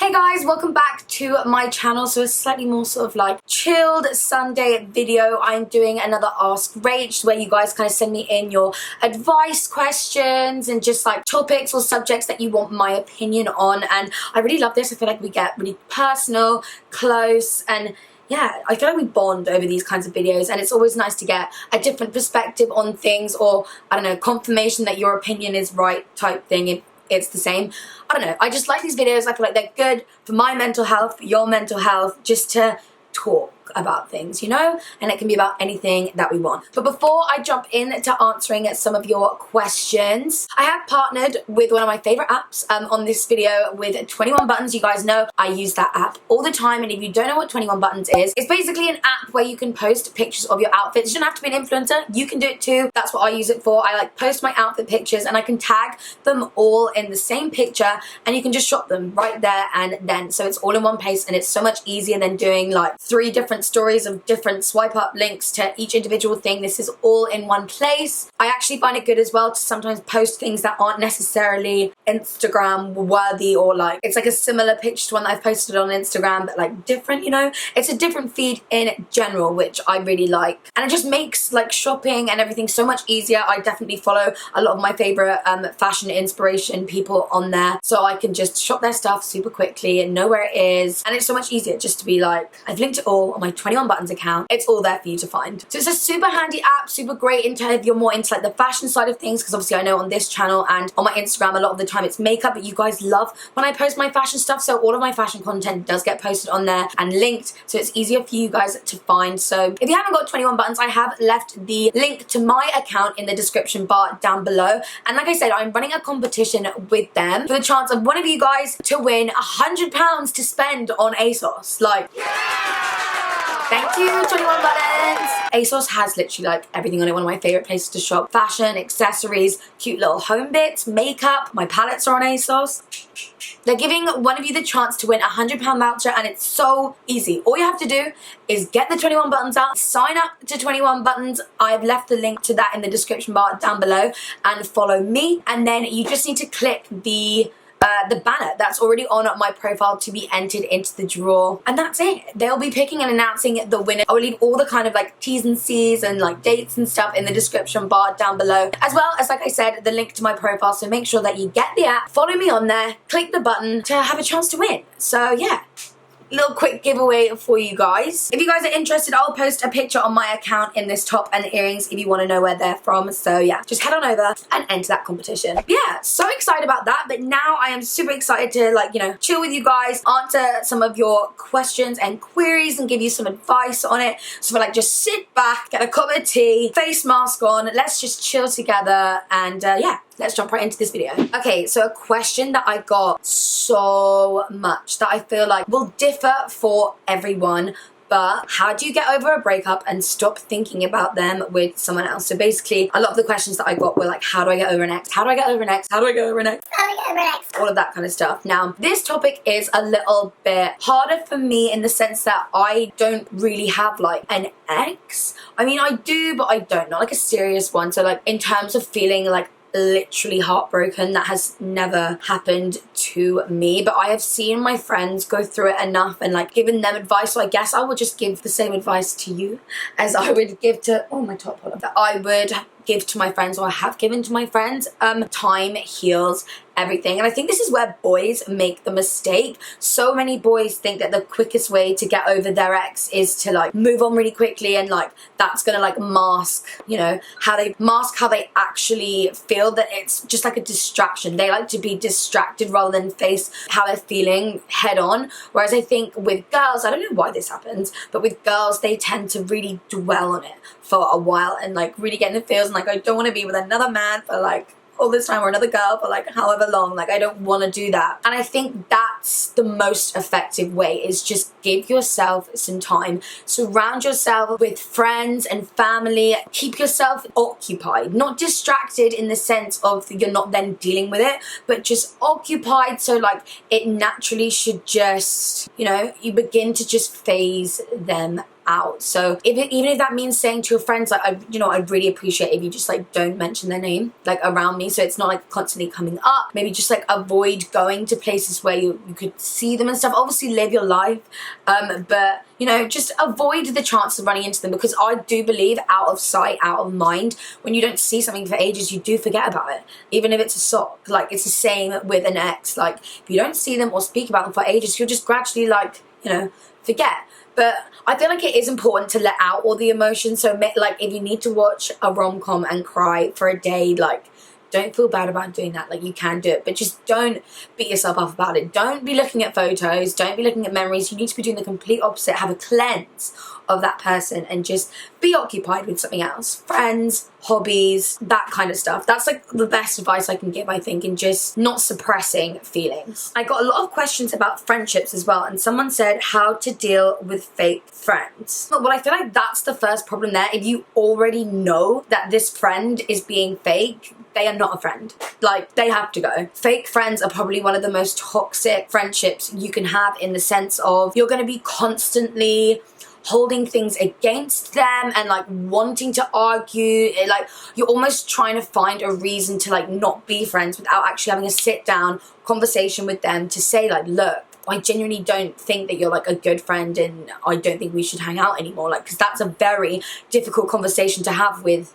Hey guys, welcome back to my channel. So a slightly more sort of like chilled Sunday video. I'm doing another Ask Rach where you guys kind of send me in your advice questions and just like topics or subjects that you want my opinion on. And I really love this. I feel like we get really personal, close, and yeah, I feel like we bond over these kinds of videos, and it's always nice to get a different perspective on things, or I don't know, confirmation that your opinion is right type thing if it's the same. I don't know, I just like these videos. I feel like they're good for my mental health, for your mental health, just to talk about things, you know, and it can be about anything that we want. But before I jump into answering some of your questions, I have partnered with one of my favorite apps on this video with 21 Buttons. You guys know I use that app all the time, and if you don't know what 21 Buttons is, it's basically an app where you can post pictures of your outfits. You don't have to be an influencer, you can do it too. That's what I use it for. I like post my outfit pictures and I can tag them all in the same picture, and you can just shop them right there and then. So it's all in one place, and it's so much easier than doing like 3 different stories of different swipe up links to each individual thing. This is all in one place. I actually find it good as well to sometimes post things that aren't necessarily Instagram worthy, or like it's like a similar picture to one that I've posted on Instagram but like different, you know. It's a different feed in general, which I really like, and it just makes like shopping and everything so much easier. I definitely follow a lot of my favorite fashion inspiration people on there, so I can just shop their stuff super quickly and know where it is, and it's so much easier just to be like, I've linked it all on my 21 Buttons account. It's all there for you to find. So it's a super handy app, super great if you're more into like the fashion side of things, because obviously I know on this channel and on my Instagram a lot of the time it's makeup, but you guys love when I post my fashion stuff, so all of my fashion content does get posted on there and linked, so it's easier for you guys to find. So if you haven't got 21 Buttons, I have left the link to my account in the description bar down below, and like I said, I'm running a competition with them for the chance of one of you guys to win £100 to spend on ASOS. Like, thank you, 21 Buttons! ASOS has literally like everything on it. One of my favorite places to shop. Fashion, accessories, cute little home bits, makeup. My palettes are on ASOS. They're giving one of you the chance to win a £100 voucher, and it's so easy. All you have to do is get the 21 Buttons out, sign up to 21 Buttons. I've left the link to that in the description bar down below, and follow me. And then you just need to click the banner that's already on my profile to be entered into the draw, and that's it. They'll be picking and announcing the winner. I will leave all the kind of like T's and C's and like dates and stuff in the description bar down below, as well as, like I said, the link to my profile. So make sure that you get the app, follow me on there, click the button to have a chance to win. So yeah, little quick giveaway for you guys. If you guys are interested, I'll post a picture on my account in this top and earrings if you want to know where they're from. So yeah, just head on over and enter that competition. Yeah, so excited about that. But now I am super excited to, like, you know, chill with you guys, answer some of your questions and queries and give you some advice on it. So we're like, just sit back, get a cup of tea, face mask on, let's just chill together, and yeah, let's jump right into this video. Okay, so a question that I got so much that I feel like will differ for everyone, but how do you get over a breakup and stop thinking about them with someone else? So basically, a lot of the questions that I got were like, how do I get over an ex? How do I get over an ex? How do I get over an ex? How do I get over an ex? All of that kind of stuff. Now, this topic is a little bit harder for me in the sense that I don't really have like an ex. I mean, I do, but I don't. Not like a serious one. So like in terms of feeling like literally heartbroken, that has never happened to me, but I have seen my friends go through it enough and like given them advice. So I guess I will just give the same advice to you as I would give to, oh, my top holder, that I would give to my friends, or I have given to my friends. Time heals everything, and I think this is where boys make the mistake. So many boys think that the quickest way to get over their ex is to like move on really quickly, and like that's gonna like mask, you know, how they actually feel, that it's just like a distraction. They like to be distracted rather than face how they're feeling head on. Whereas I think with girls, I don't know why this happens, but with girls, they tend to really dwell on it for a while and like really get in the feels, and like, I don't want to be with another man for like all this time, or another girl for like however long. Like, I don't want to do that. And I think that's the most effective way, is just give yourself some time, surround yourself with friends and family, keep yourself occupied, not distracted in the sense of you're not then dealing with it, but just occupied. So like it naturally should just, you know, you begin to just phase them out. So even if that means saying to your friends, like, I'd really appreciate if you just like don't mention their name like around me, so it's not like constantly coming up. Maybe just like avoid going to places where you could see them and stuff. Obviously live your life, but you know, just avoid the chance of running into them, because I do believe out of sight, out of mind. When you don't see something for ages, you do forget about it, even if it's a sock. Like, it's the same with an ex. Like, if you don't see them or speak about them for ages, you'll just gradually, like, you know, forget. But I feel like it is important to let out all the emotions. So like, if you need to watch a rom-com and cry for a day, like, don't feel bad about doing that. Like, you can do it, but just don't beat yourself up about it. Don't be looking at photos. Don't be looking at memories. You need to be doing the complete opposite. Have a cleanse of that person and just be occupied with something else. Friends, hobbies, that kind of stuff. That's like the best advice I can give, I think, in just not suppressing feelings. I got a lot of questions about friendships as well, and someone said how to deal with fake friends. Well, I feel like that's the first problem there. If you already know that this friend is being fake, they are not a friend. Like, they have to go. Fake friends are probably one of the most toxic friendships you can have, in the sense of you're going to be constantly holding things against them and like wanting to argue. Like, you're almost trying to find a reason to like not be friends without actually having a sit down conversation with them to say like, look, I genuinely don't think that you're like a good friend and I don't think we should hang out anymore. Like, because that's a very difficult conversation to have with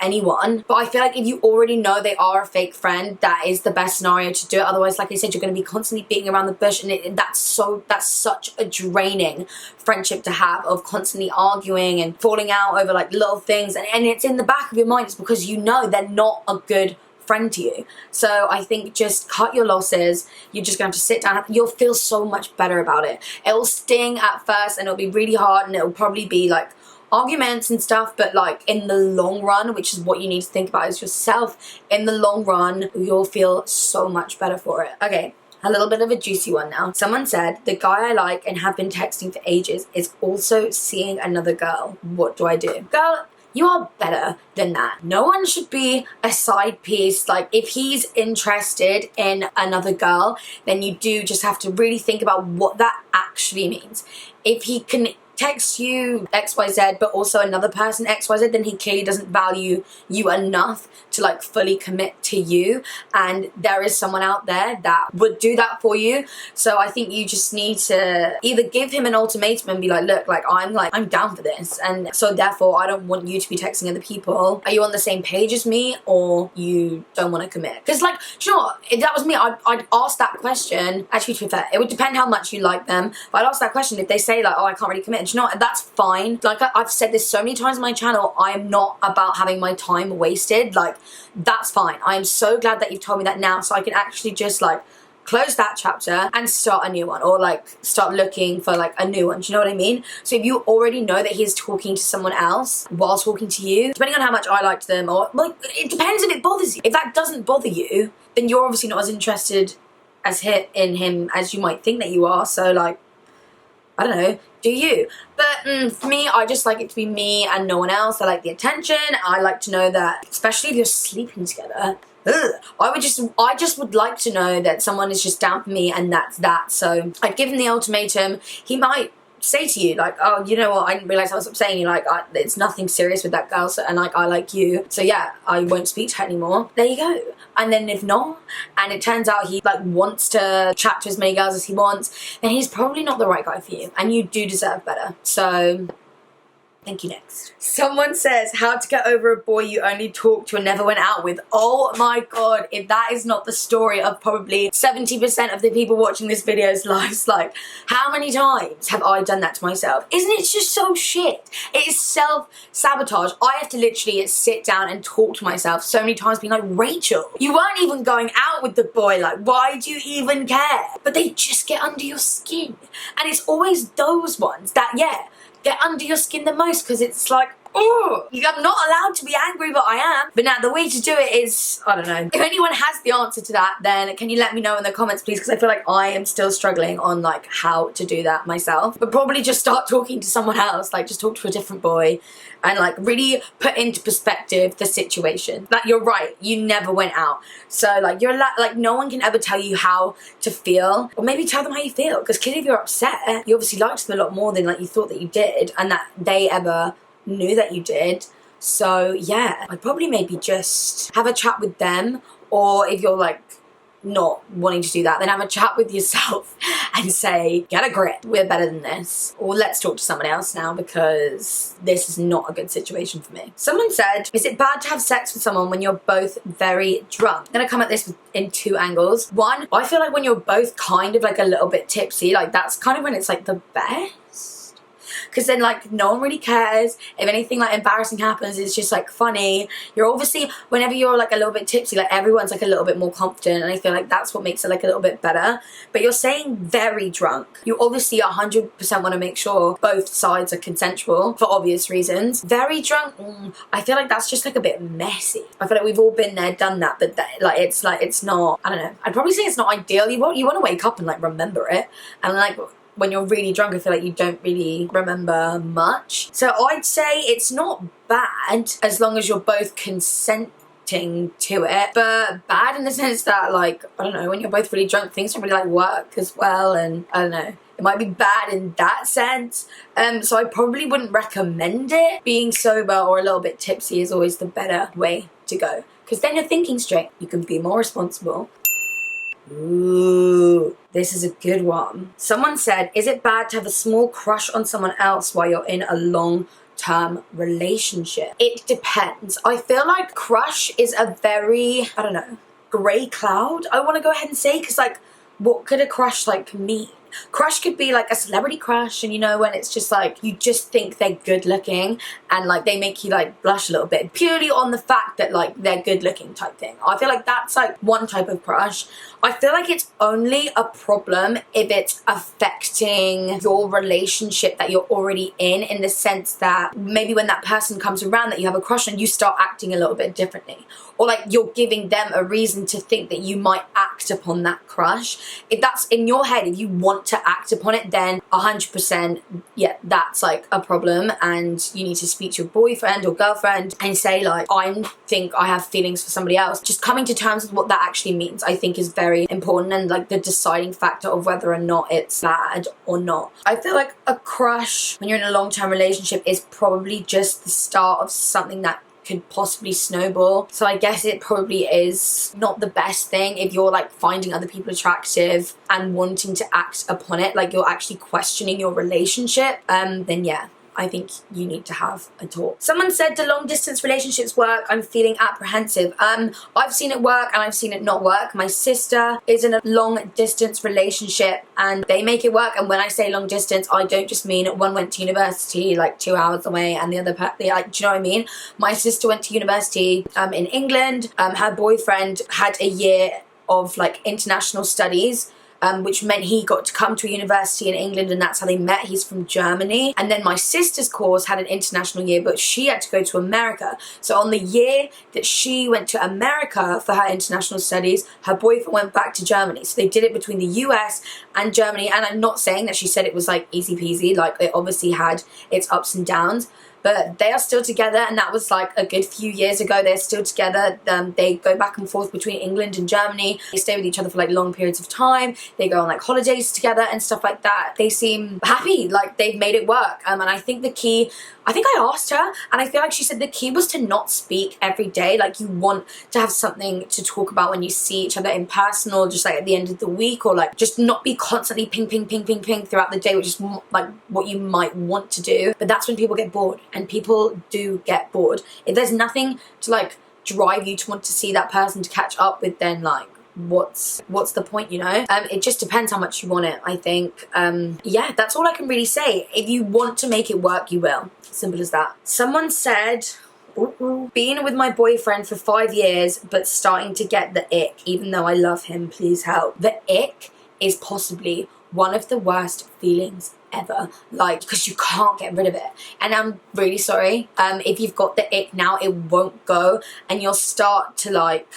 anyone. But I feel like if you already know they are a fake friend, that is the best scenario to do it. Otherwise, like I said, you're going to be constantly beating around the bush, and that's such a draining friendship to have, of constantly arguing and falling out over like little things, and it's in the back of your mind. It's because you know they're not a good friend to you. So I think just cut your losses. You're just gonna have to sit down. You'll feel so much better about it. It'll sting at first and it'll be really hard, and it'll probably be like arguments and stuff, but like in the long run, which is what you need to think about, is yourself. In the long run, you'll feel so much better for it. Okay, a little bit of a juicy one now. Someone said, the guy I like and have been texting for ages is also seeing another girl. What do I do? Girl, you are better than that. No one should be a side piece. Like, if he's interested in another girl, then you do just have to really think about what that actually means. If he can text you XYZ but also another person XYZ, then he clearly doesn't value you enough to like fully commit to you, and there is someone out there that would do that for you. So I think you just need to either give him an ultimatum and be like, look, like I'm down for this, and so therefore I don't want you to be texting other people. Are you on the same page as me, or you don't want to commit? Because like, do you know what, if that was me, I'd ask that question. Actually, to be fair, it would depend how much you like them, but I'd ask that question. If they say like, oh, I can't really commit, you know what, that's fine. Like, I've said this so many times on my channel, I am not about having my time wasted. Like, that's fine. I am so glad that you've told me that now, so I can actually just like close that chapter and start a new one, or like start looking for like a new one. Do you know what I mean? So if you already know that he's talking to someone else while talking to you, depending on how much I liked them, or like, it depends if it bothers you. If that doesn't bother you, then you're obviously not as interested in him as you might think that you are. So like, I don't know, do you? But for me, I just like it to be me and no one else. I like the attention. I like to know that, especially if you're sleeping together, I just would like to know that someone is just down for me, and that's that. So I'd give him the ultimatum. He might say to you like, oh, you know what, I didn't realize I was saying you, like, it's nothing serious with that girl, so, and like, I like you, so yeah, I won't speak to her anymore. There you go. And then if not, and it turns out he like wants to chat to as many girls as he wants, then he's probably not the right guy for you, and you do deserve better. So thank you. Next. Someone says, how to get over a boy you only talked to and never went out with. Oh my god, if that is not the story of probably 70% of the people watching this video's lives. Like, how many times have I done that to myself? Isn't it just so shit? It is self-sabotage. I have to literally sit down and talk to myself so many times, being like, Rachel, you weren't even going out with the boy, like, why do you even care? But they just get under your skin. And it's always those ones that, yeah, get under your skin the most, because it's like, oh, I'm not allowed to be angry, but I am. But now the way to do it is, I don't know. If anyone has the answer to that, then can you let me know in the comments, please? Because I feel like I am still struggling on like how to do that myself. But probably just start talking to someone else, like just talk to a different boy and like really put into perspective the situation. Like, you're right, you never went out. So like you're like, no one can ever tell you how to feel, or maybe tell them how you feel. Because if you're upset, you obviously liked them a lot more than like you thought that you did, and that they ever knew that you did. So yeah, I'd probably maybe just have a chat with them, or if you're like not wanting to do that, then have a chat with yourself and say, get a grip, we're better than this, or let's talk to someone else now because this is not a good situation for me. Someone said, is it bad to have sex with someone when you're both very drunk? I'm gonna come at this in two angles. One, I feel like when you're both kind of like a little bit tipsy, like that's kind of when it's like the best. Because then like no one really cares. If anything like embarrassing happens, it's just like funny. You're obviously, whenever you're like a little bit tipsy, like everyone's like a little bit more confident, and I feel like that's what makes it like a little bit better. But you're saying very drunk. You obviously 100% want to make sure both sides are consensual for obvious reasons. Very drunk, I feel like that's just like a bit messy. I feel like we've all been there, done that, but it's not, I don't know. I'd probably say it's not ideal. You want to wake up and like remember it, and like when you're really drunk, I feel like you don't really remember much. So I'd say it's not bad as long as you're both consenting to it, but bad in the sense that like, I don't know, when you're both really drunk, things don't really like work as well, and I don't know. It might be bad in that sense. So I probably wouldn't recommend it. Being sober or a little bit tipsy is always the better way to go, because then you're thinking straight. You can be more responsible. Ooh, this is a good one. Someone said, is it bad to have a small crush on someone else while you're in a long-term relationship? It depends. I feel like crush is a very, I don't know, grey cloud, I want to go ahead and say, because like, what could a crush like mean? Crush could be like a celebrity crush, and you know, when it's just like you just think they're good looking and like they make you like blush a little bit purely on the fact that like they're good looking type thing. I feel like that's like one type of crush. I feel like it's only a problem if it's affecting your relationship that you're already in the sense that maybe when that person comes around that you have a crush on, you start acting a little bit differently, or like you're giving them a reason to think that you might act upon that crush. If that's in your head, if you want to act upon it, then 100%, yeah, that's like a problem, and you need to speak to your boyfriend or girlfriend and say like, I think I have feelings for somebody else. Just coming to terms with what that actually means, I think, is very important, and like the deciding factor of whether or not it's bad or not. I feel like a crush when you're in a long-term relationship is probably just the start of something that could possibly snowball. So I guess it probably is not the best thing if you're like finding other people attractive and wanting to act upon it, like you're actually questioning your relationship, then yeah, I think you need to have a talk. Someone said, do long distance relationships work? I'm feeling apprehensive. I've seen it work and I've seen it not work. My sister is in a long distance relationship and they make it work. And when I say long distance, I don't just mean one went to university like 2 hours away and the other, like, do you know what I mean? My sister went to university in England. Her boyfriend had a year of like international studies, which meant he got to come to a university in England, and that's how they met. He's from Germany. And then my sister's course had an international year, but she had to go to America. So on the year that she went to America for her international studies, her boyfriend went back to Germany. So they did it between the US and Germany. And I'm not saying that she said it was like easy peasy, like it obviously had its ups and downs. But they are still together, and that was like a good few years ago. They're still together. They go back and forth between England and Germany. They stay with each other for like long periods of time. They go on like holidays together and stuff like that. They seem happy, like they've made it work. And I think the key, I think I asked her, and I feel like she said the key was to not speak every day. Like you want to have something to talk about when you see each other in person, or just like at the end of the week, or like just not be constantly ping throughout the day, which is like what you might want to do. But that's when people get bored. And people do get bored. If there's nothing to like drive you to want to see that person to catch up with, then like what's the point, you know? It just depends how much you want it, I think. Yeah, that's all I can really say. If you want to make it work, you will. Simple as that. Someone said, being with my boyfriend for 5 years but starting to get the ick, even though I love him, please help. The ick is possibly one of the worst feelings forever, like, because you can't get rid of it. And I'm really sorry, if you've got the ick now, it won't go, and you'll start to like,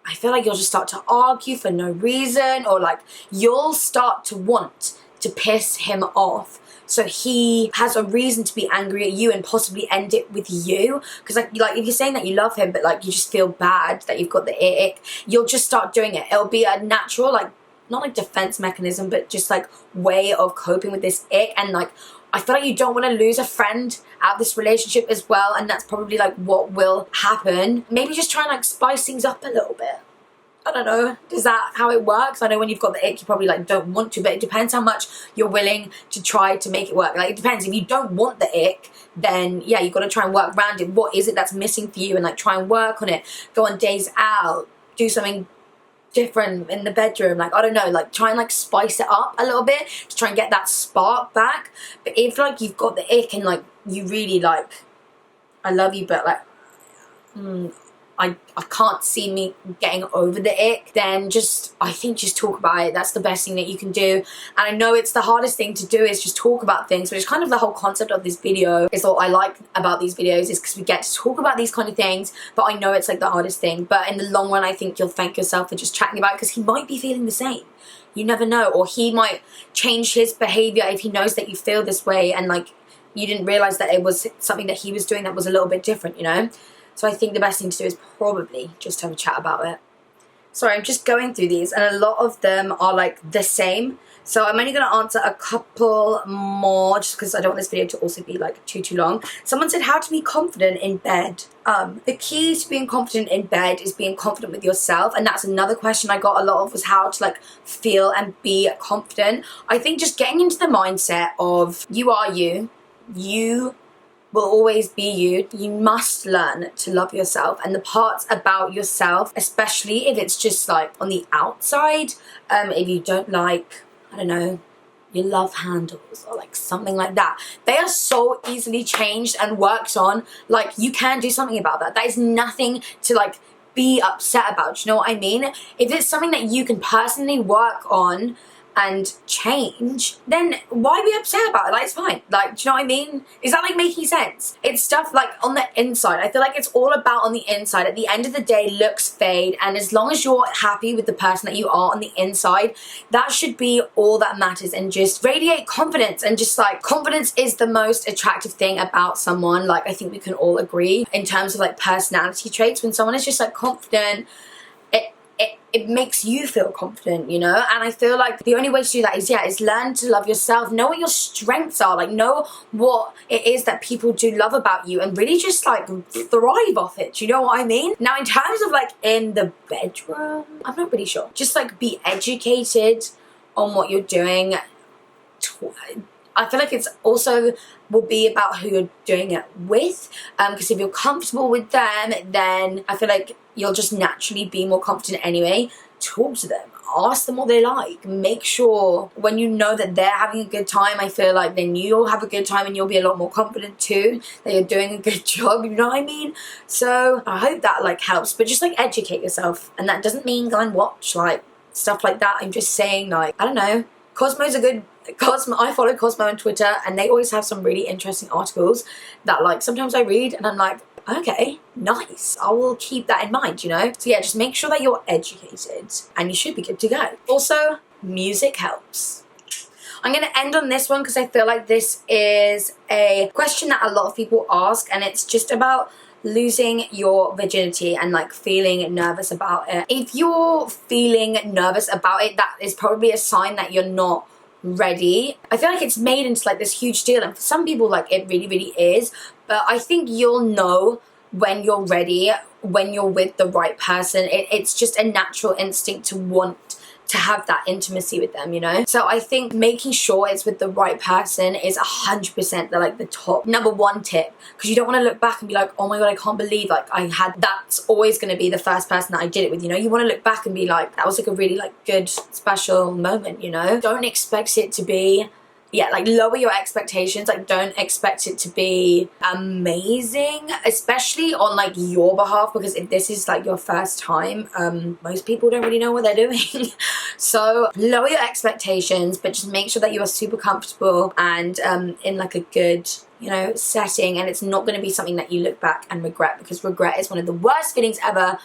I feel like you'll just start to argue for no reason, or like you'll start to want to piss him off so he has a reason to be angry at you and possibly end it with you. Because like if you're saying that you love him but like you just feel bad that you've got the ick, you'll just start doing it. It'll be a natural, like, not like defense mechanism, but just like way of coping with this ick. And like, I feel like you don't want to lose a friend out of this relationship as well, and that's probably like what will happen. Maybe just try and like spice things up a little bit. I don't know, is that how it works? I know when you've got the ick, you probably like don't want to, but it depends how much you're willing to try to make it work. Like, it depends. If you don't want the ick, then yeah, you've got to try and work around it. What is it that's missing for you? And like try and work on it. Go on days out, do something different in the bedroom, like, I don't know, like try and like spice it up a little bit to try and get that spark back. But if like you've got the ick and like you really like, I love you but like I can't see me getting over the ick, then just, I think just talk about it. That's the best thing that you can do. And I know it's the hardest thing to do, is just talk about things, which is kind of the whole concept of this video. Is what I like about these videos, is because we get to talk about these kind of things, but I know it's like the hardest thing. But in the long run, I think you'll thank yourself for just chatting about it, because he might be feeling the same. You never know. Or he might change his behavior if he knows that you feel this way and like you didn't realize that it was something that he was doing that was a little bit different, you know? So I think the best thing to do is probably just have a chat about it. Sorry, I'm just going through these and a lot of them are like the same. So I'm only going to answer a couple more just because I don't want this video to also be like too long. Someone said how to be confident in bed. The key to being confident in bed is being confident with yourself, and that's another question I got a lot of, was how to like feel and be confident. I think just getting into the mindset of you are you. You will always be you. You must learn to love yourself, and the parts about yourself, especially if it's just like on the outside, if you don't like, I don't know, your love handles or like something like that, they are so easily changed and worked on. Like, you can do something about that. That is nothing to like be upset about, you know what I mean? If it's something that you can personally work on and change, then why be upset about it? Like, it's fine. Like, do you know what I mean? Is that like making sense? It's stuff like on the inside. I feel like it's all about on the inside. At the end of the day, looks fade, and as long as you're happy with the person that you are on the inside, that should be all that matters. And just radiate confidence, and just like, confidence is the most attractive thing about someone. Like, I think we can all agree in terms of like personality traits. When someone is just like confident, it makes you feel confident, you know? And I feel like the only way to do that is learn to love yourself. Know what your strengths are. Like, know what it is that people do love about you, and really just like thrive off it. Do you know what I mean? Now, in terms of like in the bedroom, I'm not really sure. Just like be educated on what you're doing. I feel like it's also will be about who you're doing it with, because if you're comfortable with them, then I feel like you'll just naturally be more confident anyway. Talk to them, ask them what they like, make sure when you know that they're having a good time, I feel like then you'll have a good time and you'll be a lot more confident too that you're doing a good job, you know what I mean? So I hope that like helps, but just like educate yourself, and that doesn't mean go and watch like stuff like that. I'm just saying, like, I don't know, Cosmo's a good I follow Cosmo on Twitter, and they always have some really interesting articles that like sometimes I read and I'm like, okay, nice, I will keep that in mind, you know? So yeah, just make sure that you're educated and you should be good to go. Also, music helps. I'm going to end on this one because I feel like this is a question that a lot of people ask, and it's just about losing your virginity and like feeling nervous about it. If you're feeling nervous about it, that is probably a sign that you're not ready. I feel like it's made into like this huge deal, and for some people like it really is, but I think you'll know when you're ready, when you're with the right person. It's just a natural instinct to want to have that intimacy with them, you know? So I think making sure it's with the right person is 100% the top number one tip, because you don't want to look back and be like, oh my god, I can't believe like I had, that's always going to be the first person that I did it with, you know? You want to look back and be like, that was like a really like good special moment, you know? Don't expect it to be yeah, like lower your expectations. Like don't expect it to be amazing, especially on like your behalf, because if this is like your first time, most people don't really know what they're doing. So lower your expectations, but just make sure that you are super comfortable and in like a good, you know, setting, and it's not going to be something that you look back and regret, because regret is one of the worst feelings ever.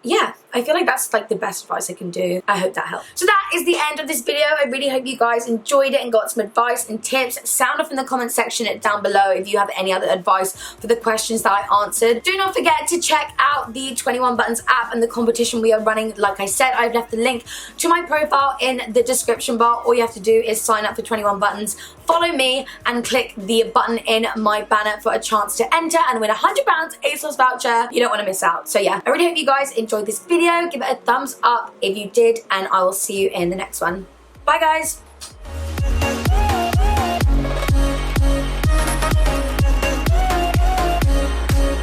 Yeah, I feel like that's like the best advice I can do. I hope that helped. So that is the end of this video. I really hope you guys enjoyed it and got some advice and tips. Sound off in the comment section down below if you have any other advice for the questions that I answered. Do not forget to check out the 21 Buttons app and the competition we are running. Like I said, I've left the link to my profile in the description bar. All you have to do is sign up for 21 Buttons, follow me, and click the button in my banner for a chance to enter and win a £100 ASOS voucher. You don't want to miss out. So yeah, I really hope you guys enjoyed this video. Give it a thumbs up if you did, and I will see you in the next one. Bye guys.